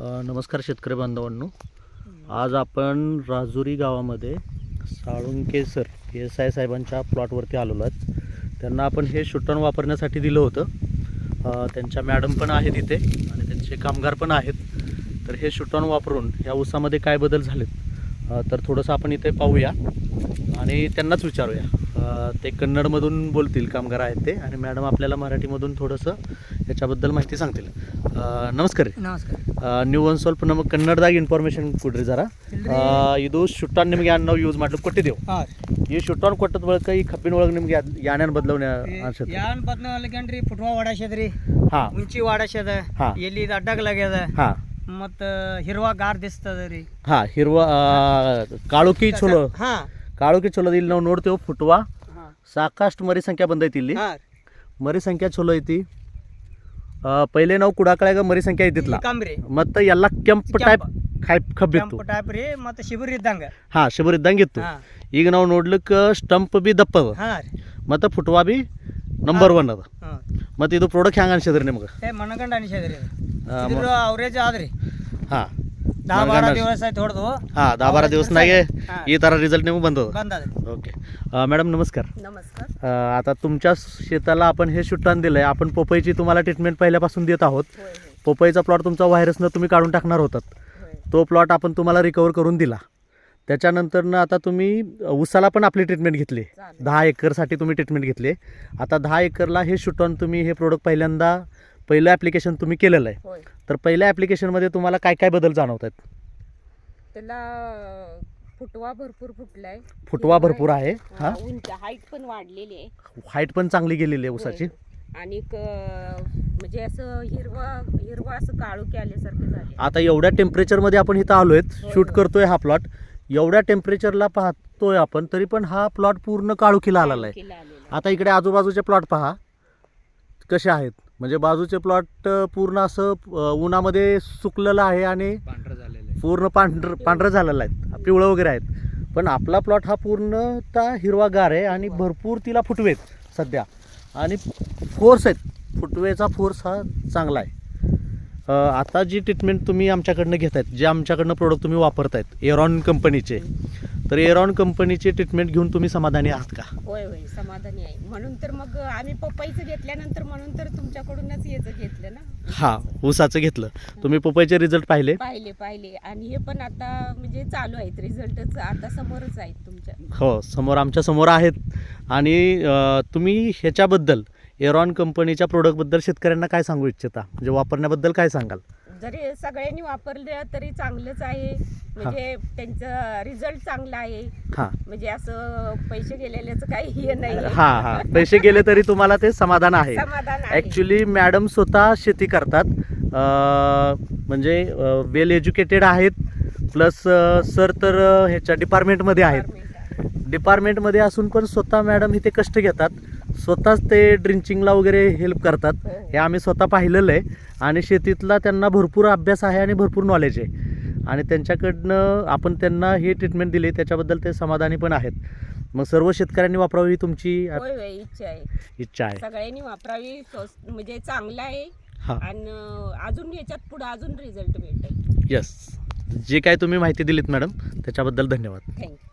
नमस्कार शेतकरी बांधवांनो, आज आपण राजुरी गावामध्ये साळुंके सर PSI साहेबांच्या प्लॉटवरती आलेलो आहोत. त्यांना आपण हे शूटॉन वापरण्यासाठी दिलं होतं. त्यांच्या मॅडम पण आहेत इथे आणि त्यांचे कामगार पण आहेत. तर हे शूटॉन वापरून या ऊसामध्ये काय बदल झालेत तर थोडंसं आपण इथे पाहूया आणि त्यांनाच विचारूया. ते कन्नडमधून बोलतील, कामगार आहेत ते, आणि मॅडम आपल्याला मराठीमधून थोडंसं याच्याबद्दल माहिती सांगतील. ನಮಸ್ಕಾರ ರೀ. ನೀವು ಒಂದು ಸ್ವಲ್ಪ ನಮಗೆ ಕನ್ನಡದಾಗ ಇನ್ಫಾರ್ಮೇಷನ್ ಕೊಡ್ರಿ ಜರ. ಇದು ಶುಟ್ಟಾನ್ ನಿಮಗೆ ನಾವು ಯೂಸ್ ಮಾಡ್ಲಿಕ್ಕೆ ಕೊಟ್ಟಿದ್ದೆವು. ಈ ಶುಟ್ಟಾನ್ ಕೊಟ್ಟದ ಬಳಿಕ ಈ ಕಬ್ಬಿನ ಒಳಗೆ ನಿಮ್ಗೆ ಯಾನೇನು ಬದಲಾವಣೆ ಅನ್ಸುತ್ತೆ? ಯಾನ್ ಬದಲಾವಣೆ ಫುಟ್ವಾ ವಾಡಾಸ್ಯದ್ರಿ, ಹಾ ಉಂಚಿ ವಾಡಾಸ್ಯದ, ಎಲ್ಲಿ ಅಡ್ಡಗಲಾಗ್ಯದ, ಹಾ ಮತ್ತು ಹಿರ್ವಾ ಗಾರ್ ದಿಸ್ತದ್ರಿ. ಹಾ ಹಿರ್ವಾ ಕಾಳುಕಿ ಚಲೋ, ಹಾ ಕಾಳುಕಿ ಚಲೋ. ಇಲ್ಲಿ ನಾವು ನೋಡ್ತೇವೆ ಫುಟ್ವಾ ಸಾಕಷ್ಟು ಮರಿ ಸಂಖ್ಯೆ ಬಂದೈತಿ. ಇಲ್ಲಿ ಮರಿ ಸಂಖ್ಯೆ ಚಲೋ ಐತಿ. पहिले ನಾವು ಕುಡಾಕಳಾಗ ಮರಿ ಸಂಖ್ಯೆ ಇದ್ದಿಲ್ಲ, ಮತ್ತೆ ಎಲ್ಲ ಕೆಂಪು ಟೈಪ್ ಕಬ್ಬಿತ್ತು, ಟೈಪ್ ರೀ, ಮತ್ತೆ ಶಿಬಿರ ಇದ್ದಂಗೆ. ಹಾ ಶಿಬಿರ ಇದ್ದಂಗೆ ಇತ್ತು. ಈಗ ನಾವು ನೋಡ್ಲಿಕ್ಕೆ ಸ್ಟಂಪ್ ಬಿ ದಪ್ಪ ಅದ, ಮತ್ತೆ ಫುಟ್ವಾ ಬಿ ನಂಬರ್ 1 ಅದ. ಮತ್ತೆ ಇದು ಪ್ರಾಡಕ್ಟ್ ಹೆಂಗೆ ಅನ್ಸಿದ್ರಿ ನಿಮ್ಗೆ? ಮನಗಂಡ ಅನಿಸಿದ್ರಿ. ಅವರೇಜ್ ಆದ್ರಿ. ಹಾ 10-12 दिवस ಆಯ್ತು ಹೊಡೆದು. हा 10-12 दिवसनागे ಈ ಥರ रिझल्ट ನಿಮಗೆ ಬಂದದ. ओके मॅडम नमस्कार. नमस्कार. आता तुमच्या शेताला आपण हे शूटॉन दिलंय. आपण पोपईची तुम्हाला ट्रीटमेंट पहिल्यापासून देत आहोत. पोपईचा प्लॉट तुमचा व्हायरसनं तुम्ही काढून टाकणार होतात. तो प्लॉट आपण तुम्हाला रिकवर करून दिला. त्याच्यानंतरनं आता तुम्ही ऊसाला पण आपली ट्रीटमेंट घेतली. 10 एकरसाठी तुम्ही ट्रीटमेंट घेतली. आता 10 एकरला हे शूटॉन तुम्ही हे प्रोडक्ट पहिलं ॲप्लिकेशन तुम्ही केलेलं आहे. तर पहिल्या ॲप्लिकेशनमध्ये तुम्हाला काय काय बदल जाणवत आहेत? त्याला फुटवा भरपूर फुटलाय. फुटवा भरपूर आहे. हा उंच हाईट पण वाढलेली आहे. हाईट पण चांगली गेलेली आहे ऊसाची. आणि म्हणजे असं हिरवा असं काळोखी आल्यासारखं झाले. आता एवढ्या टेम्परेचरमध्ये आपण इथं आलोय, शूट करतोय हा प्लॉट. एवढ्या टेम्परेचरला पाहतोय आपण, तरी पण हा प्लॉट पूर्ण काळोखीला आलेला आहे. आता इकडे आजूबाजूचे प्लॉट पहा कसे आहेत. म्हणजे बाजूचे प्लॉट पूर्ण असं उन्हामध्ये सुकलेलं आहे आणि पूर्ण पांढरं झालेलं आहे, पिवळं वगैरे आहेत. पण आपला प्लॉट हा पूर्णतः हिरवागार आहे आणि भरपूर तिला फुटवेत सध्या, आणि फोर्स आहेत. फुटवेचा फोर्स हा चांगला आहे. आता जी ट्रीटमेंट तुम्ही आमच्याकडनं घेतायत, जे आमच्याकडनं प्रोडक्ट तुम्ही वापरतायत एरॉन कंपनीचे, तर एरॉन कंपनीचे ट्रीटमेंट घेऊन तुम्ही समाधानी आहात का? होय होय समाधानी आहे. म्हणून तर मग आम्ही पपईचं घेतल्यानंतर म्हणून तर तुमच्याकडूनच याचं घेतलं ना. हा ऊसाचं घेतलं तुम्ही. पपईचे रिझल्ट पाहिले? पाहिले. आणि हे पण आता म्हणजे चालू आहेत, रिझल्टच आता समोरच आहेत तुमच्या. हो समोर, आमच्या समोर आहेत. आणि तुम्ही ह्याच्याबद्दल एरॉन कंपनीच्या प्रोडक्टबद्दल शेतकऱ्यांना काय सांगू इच्छिता? म्हणजे वापरण्याबद्दल काय सांगाल? जरी सगळ्यांनी वापरलं तरी चांगलंच आहे. म्हणजे त्यांचं रिझल्ट चांगला आहे. म्हणजे असं पैसे गेलेल्याचं काही हे नाही. हा पैसे गेले तरी तुम्हाला ते समाधान आहे. ॲक्च्युली मॅडम स्वतः शेती करतात, म्हणजे वेल एज्युकेटेड आहेत. प्लस सर तर ह्याच्या डिपार्टमेंटमध्ये आहेत. डिपार्टमेंटमध्ये असून पण स्वतः मॅडम इथे कष्ट घेतात. स्वतःच ते ड्रिंचिंगला वगैरे हेल्प करतात. हे आम्ही स्वतः पाहिलेलं आहे. आणि शेतीतला त्यांना भरपूर अभ्यास आहे आणि भरपूर नॉलेज आहे. आणि त्यांच्याकडनं आपण त्यांना ही ट्रीटमेंट दिली, त्याच्याबद्दल ते समाधानी पण आहेत. मग सर्व शेतकऱ्यांनी वापरावी ही तुमची इच्छा आहे. सगळ्यांनी वापरावी, म्हणजे चांगलं आहे. आणि अजून याच्यात पुढे अजून रिझल्ट भेटेल. यस, जे काय तुम्ही माहिती दिलीत मॅडम त्याच्याबद्दल धन्यवाद. थँक्यू.